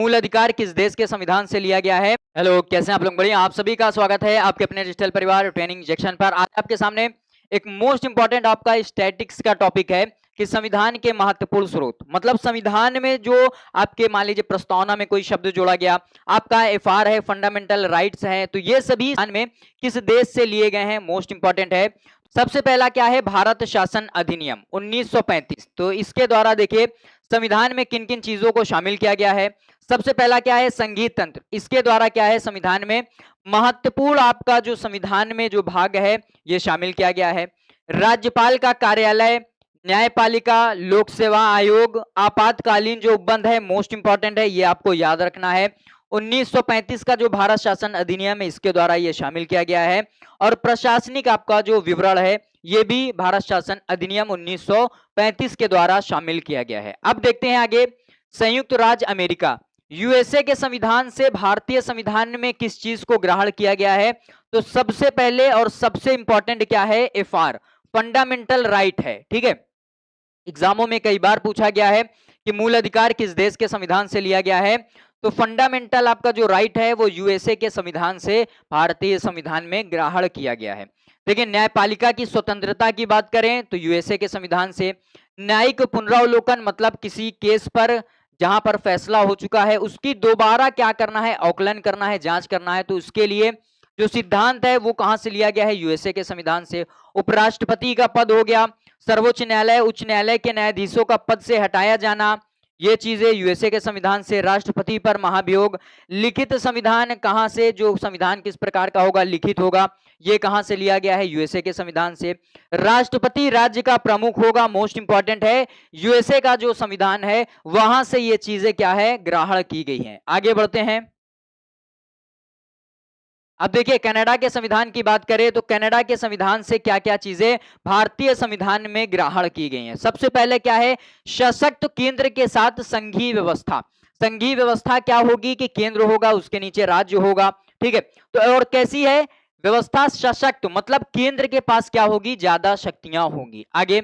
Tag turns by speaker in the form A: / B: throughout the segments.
A: मूल अधिकार किस देश के संविधान से लिया गया है? हेलो, कैसे हैं आप लोग? बढ़िया। आप सभी का स्वागत है आपके अपने डिजिटल परिवार ट्रेनिंग सेक्शन पर। आज आपके सामने एक मोस्ट इंपॉर्टेंट आपका स्टैटिक्स का टॉपिक है कि संविधान के महत्वपूर्ण स्रोत, मतलब संविधान में जो आपके मान लीजिए प्रस्तावना में कोई शब्द जोड़ा गया, आपका एफआर है, फंडामेंटल राइट्स है, तो ये सभी संविधान में किस देश से लिए गए हैं, मोस्ट इंपॉर्टेंट है। सबसे पहला क्या है? भारत शासन अधिनियम 1935। तो इसके द्वारा देखिए संविधान में किन किन चीजों को शामिल किया गया है। सबसे पहला क्या है? संघीय तंत्र। इसके द्वारा क्या है? संविधान में महत्वपूर्ण आपका जो संविधान में जो भाग है ये शामिल किया गया है। राज्यपाल का कार्यालय, न्यायपालिका, लोक सेवा आयोग, आपातकालीन जो उपबंध है, मोस्ट इंपॉर्टेंट है, ये आपको याद रखना है। 1935 का जो भारत शासन अधिनियम है इसके द्वारा ये शामिल किया गया है। और प्रशासनिक आपका जो विवरण है ये भी भारत शासन अधिनियम 1935 के द्वारा शामिल किया गया है। अब देखते हैं आगे, संयुक्त राज्य अमेरिका, यूएसए के संविधान से भारतीय संविधान में किस चीज को ग्रहण किया गया है? तो सबसे पहले और सबसे इंपॉर्टेंट क्या है? एफआर, फंडामेंटल राइट है। ठीक है, एग्जामों में कई बार पूछा गया है कि मूल अधिकार किस देश के संविधान से लिया गया है। तो फंडामेंटल आपका जो राइट है वो यूएसए के संविधान से भारतीय संविधान में ग्रहण किया गया है। देखिए, न्यायपालिका की स्वतंत्रता की बात करें तो यूएसए के संविधान से। न्यायिक पुनरावलोकन, मतलब किसी केस पर जहां पर फैसला हो चुका है उसकी दोबारा क्या करना है? आकलन करना है, जांच करना है, तो उसके लिए जो सिद्धांत है वो कहां से लिया गया है? यूएसए के संविधान से। उपराष्ट्रपति का पद हो गया, सर्वोच्च न्यायालय, उच्च न्यायालय के न्यायाधीशों का पद से हटाया जाना, ये चीजें यूएसए के संविधान से। राष्ट्रपति पर महाभियोग, लिखित संविधान कहां से, जो संविधान किस प्रकार का होगा, लिखित होगा, ये कहां से लिया गया है? यूएसए के संविधान से। राष्ट्रपति राज्य का प्रमुख होगा, मोस्ट इंपॉर्टेंट है, यूएसए का जो संविधान है वहां से ये चीजें क्या है? ग्रहण की गई हैं। आगे बढ़ते हैं। अब देखिए, कनाडा के संविधान की बात करें तो कनाडा के संविधान से क्या क्या चीजें भारतीय संविधान में ग्रहण की गई हैं। सबसे पहले क्या है? सशक्त केंद्र के साथ संघीय व्यवस्था। संघीय व्यवस्था क्या होगी कि केंद्र होगा, उसके नीचे राज्य होगा। ठीक है, तो और कैसी है व्यवस्था? सशक्त, मतलब केंद्र के पास क्या होगी? ज्यादा शक्तियां होंगी। आगे,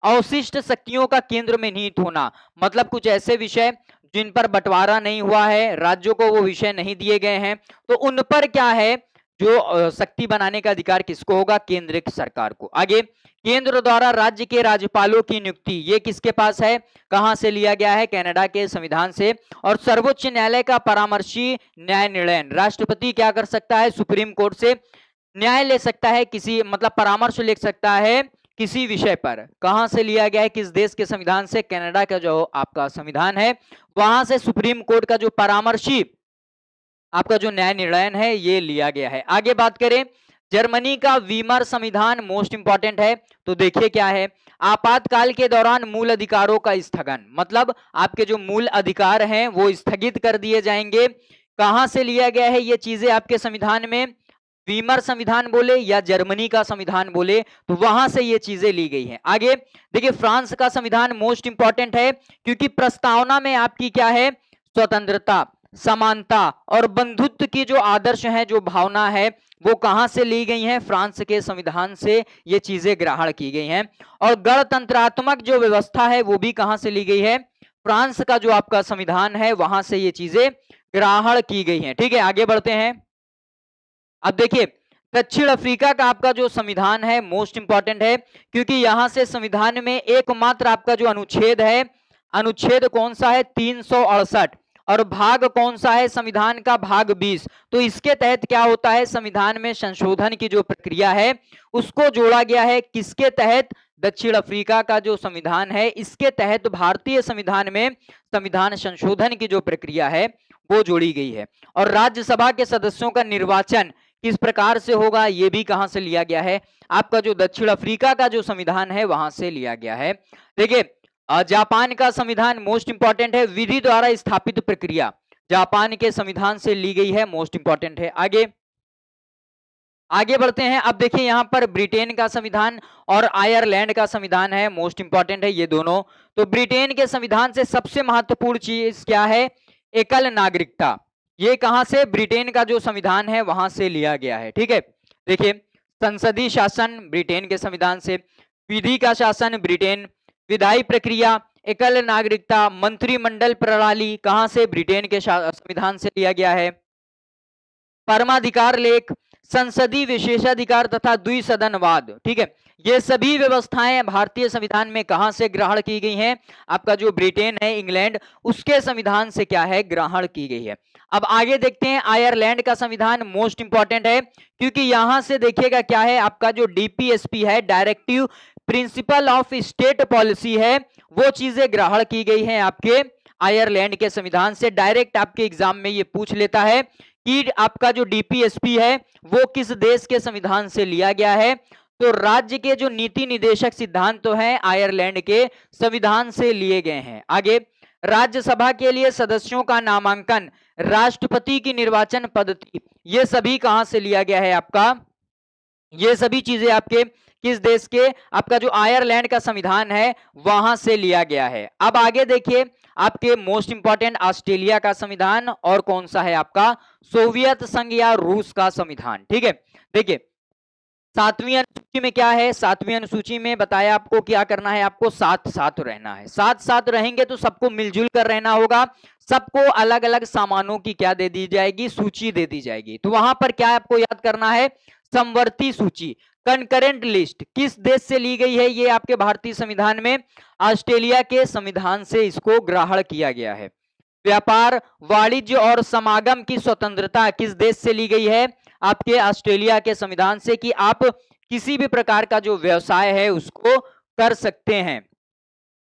A: अवशिष्ट शक्तियों का केंद्र में निहित होना, मतलब कुछ ऐसे विषय जिन पर बंटवारा नहीं हुआ है, राज्यों को वो विषय नहीं दिए गए हैं, तो उन पर क्या है जो शक्ति बनाने का अधिकार किसको होगा? केंद्र की सरकार को। आगे, केंद्र द्वारा राज्य के राज्यपालों की नियुक्ति, ये किसके पास है? कहां से लिया गया है? कनाडा के संविधान से। और सर्वोच्च न्यायालय का परामर्शी न्याय निर्णय, राष्ट्रपति क्या कर सकता है? सुप्रीम कोर्ट से न्याय ले सकता है, किसी मतलब परामर्श ले सकता है किसी विषय पर। कहां से लिया गया है? किस देश के संविधान से? कनाडा का जो आपका संविधान है वहां से सुप्रीम कोर्ट का जो परामर्शी आपका जो न्याय निर्णय है ये लिया गया है। आगे बात करें, जर्मनी का वीमर संविधान, मोस्ट इंपॉर्टेंट है। तो देखिए क्या है? आपातकाल के दौरान मूल अधिकारों का स्थगन, मतलब आपके जो मूल अधिकार हैं वो स्थगित कर दिए जाएंगे। कहां से लिया गया है ये चीजें आपके संविधान में? वीमर संविधान बोले या जर्मनी का संविधान बोले, तो वहां से ये चीजें ली गई हैं। आगे देखिए, फ्रांस का संविधान मोस्ट इंपॉर्टेंट है क्योंकि प्रस्तावना में आपकी क्या है? स्वतंत्रता, समानता और बंधुत्व की जो आदर्श है, जो भावना है, वो कहां से ली गई हैं? फ्रांस के संविधान से ये चीजें ग्रहण की गई हैं। और गणतंत्रात्मक जो व्यवस्था है वो भी कहां से ली गई है? फ्रांस का जो आपका संविधान है वहां से ये चीजें ग्रहण की गई हैं। ठीक है, आगे बढ़ते हैं। अब देखिए, दक्षिण अफ्रीका का आपका जो संविधान है मोस्ट इंपॉर्टेंट है क्योंकि यहां से संविधान में एकमात्र आपका जो अनुच्छेद है, अनुच्छेद कौन सा है? 368। और भाग कौन सा है संविधान का? भाग 20। तो इसके तहत क्या होता है? संविधान में संशोधन की जो प्रक्रिया है उसको जोड़ा गया है। किसके तहत? दक्षिण अफ्रीका का जो संविधान है इसके तहत भारतीय संविधान में संविधान संशोधन की जो प्रक्रिया है वो जोड़ी गई है। और राज्यसभा के सदस्यों का निर्वाचन किस प्रकार से होगा ये भी कहां से लिया गया है? आपका जो दक्षिण अफ्रीका का जो संविधान है वहां से लिया गया है। देखिए, जापान का संविधान मोस्ट इंपॉर्टेंट है, विधि द्वारा स्थापित प्रक्रिया जापान के संविधान से ली गई है, मोस्ट इंपॉर्टेंट है। आगे आगे बढ़ते हैं। अब देखिए, यहां पर ब्रिटेन का संविधान और आयरलैंड का संविधान है, मोस्ट इंपॉर्टेंट है ये दोनों। तो ब्रिटेन के संविधान से सबसे महत्वपूर्ण चीज क्या है? एकल नागरिकता। ये कहां से? ब्रिटेन का जो संविधान है वहां से लिया गया है। ठीक है, देखिए, संसदीय शासन ब्रिटेन के संविधान से, विधि का शासन ब्रिटेन, विधायी प्रक्रिया, एकल नागरिकता, मंत्रिमंडल प्रणाली कहां से? ब्रिटेन के संविधान से लिया गया है। परमाधिकार लेख, संसदीय विशेषाधिकार तथा द्विसदनवाद, ठीक है, ये सभी व्यवस्थाएं भारतीय संविधान में कहां से ग्रहण की गई हैं? आपका जो ब्रिटेन है, इंग्लैंड, उसके संविधान से क्या है? ग्रहण की गई है। अब आगे देखते हैं आयरलैंड का संविधान, मोस्ट इंपॉर्टेंट है क्योंकि यहां से देखिएगा क्या है, आपका जो डीपीएसपी है, directive principle of state policy है, वो चीजें ग्रहण की गई हैं आपके आयरलैंड के संविधान से। डायरेक्ट आपके एग्जाम में ये पूछ लेता है कि आपका जो डीपीएसपी है वो किस देश के संविधान से लिया गया है? तो राज्य के जो नीति निदेशक सिद्धांत तो है आयरलैंड के संविधान से लिए गए हैं। आगे, राज्यसभा के लिए सदस्यों का नामांकन, राष्ट्रपति की निर्वाचन पद्धति, ये सभी कहां से लिया गया है? आपका ये सभी चीजें आपके किस देश के? आपका जो आयरलैंड का संविधान है वहां से लिया गया है। अब आगे देखिए आपके मोस्ट इंपॉर्टेंट ऑस्ट्रेलिया का संविधान, और कौन सा है? आपका सोवियत संघ या रूस का संविधान, ठीक है। देखिए 7वीं अनुसूची में क्या है? 7वीं अनुसूची में बताया आपको क्या करना है, आपको साथ साथ रहना है। साथ साथ रहेंगे तो सबको मिलजुल कर रहना होगा, सबको अलग अलग सामानों की क्या दे दी जाएगी? सूची दे दी जाएगी। तो वहां पर क्या आपको याद करना है? समवर्ती सूची, कंकरेंट लिस्ट किस देश से ली गई है? ये आपके भारतीय संविधान में ऑस्ट्रेलिया के संविधान से इसको ग्रहण किया गया है। व्यापार, वाणिज्य और समागम की स्वतंत्रता किस देश से ली गई है? आपके ऑस्ट्रेलिया के संविधान से, कि आप किसी भी प्रकार का जो व्यवसाय है उसको कर सकते हैं।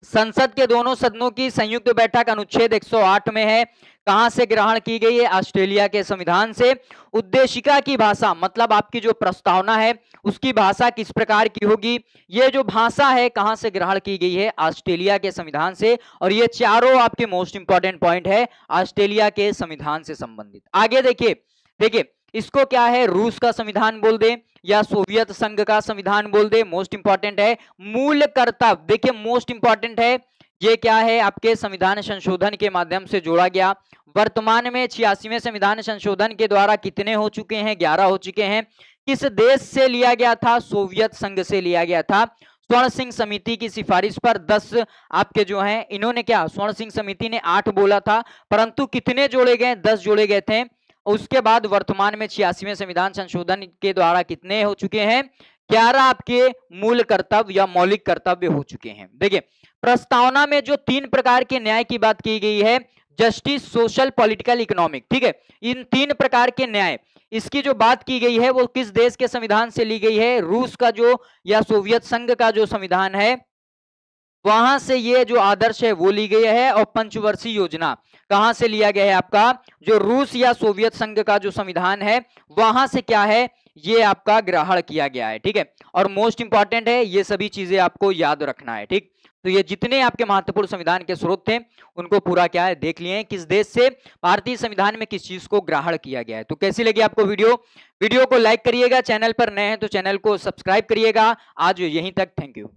A: संसद के दोनों सदनों की संयुक्त बैठक अनुच्छेद 108 में है, कहां से ग्रहण की गई है? ऑस्ट्रेलिया के संविधान से। उद्देशिका की भाषा, मतलब आपकी जो प्रस्तावना है उसकी भाषा किस प्रकार की होगी? ये जो भाषा है कहां से ग्रहण की गई है? ऑस्ट्रेलिया के संविधान से। और ये चारों आपके मोस्ट इंपॉर्टेंट पॉइंट है ऑस्ट्रेलिया के संविधान से संबंधित। आगे देखिए, देखिए इसको क्या है? रूस का संविधान बोल दे या सोवियत संघ का संविधान बोल दे, मोस्ट इंपॉर्टेंट है। मूल कर्तव्य, देखिए मोस्ट इंपॉर्टेंट है, ये क्या है? आपके संविधान संशोधन के माध्यम से जोड़ा गया। वर्तमान में 86वें संविधान संशोधन के द्वारा कितने हो चुके हैं? 11 हो चुके हैं। किस देश से लिया गया था? सोवियत संघ से लिया गया था। स्वर्ण सिंह समिति की सिफारिश पर 10 आपके जो हैं, इन्होंने क्या, स्वर्ण सिंह समिति ने 8 बोला था, परंतु कितने जोड़े गए? 10 जोड़े गए थे। उसके बाद वर्तमान में 86वें संविधान संशोधन के द्वारा कितने हो चुके हैं? 11 आपके मूल कर्तव्य या मौलिक कर्तव्य हो चुके हैं। देखिए प्रस्तावना में जो 3 प्रकार के न्याय की बात की गई है, जस्टिस, सोशल, पॉलिटिकल, इकोनॉमिक, ठीक है, इन 3 प्रकार के न्याय, इसकी जो बात की गई है वो किस देश के संविधान से ली गई है? रूस का जो या सोवियत संघ का जो संविधान है वहां से ये जो आदर्श है वो ली गई है। और पंचवर्षीय योजना कहां से लिया गया है? आपका जो रूस या सोवियत संघ का जो संविधान है वहां से क्या है? ये आपका ग्रहण किया गया है, ठीक है। और मोस्ट इंपॉर्टेंट है, ये सभी चीजें आपको याद रखना है, ठीक। तो ये जितने आपके महत्वपूर्ण संविधान के स्रोत थे उनको पूरा क्या है देख लिए हैं, किस देश से भारतीय संविधान में किस चीज को ग्रहण किया गया है। तो कैसी लगी आपको वीडियो को लाइक करिएगा, चैनल पर नए हैं तो चैनल को सब्सक्राइब करिएगा। आज यहीं तक, थैंक यू।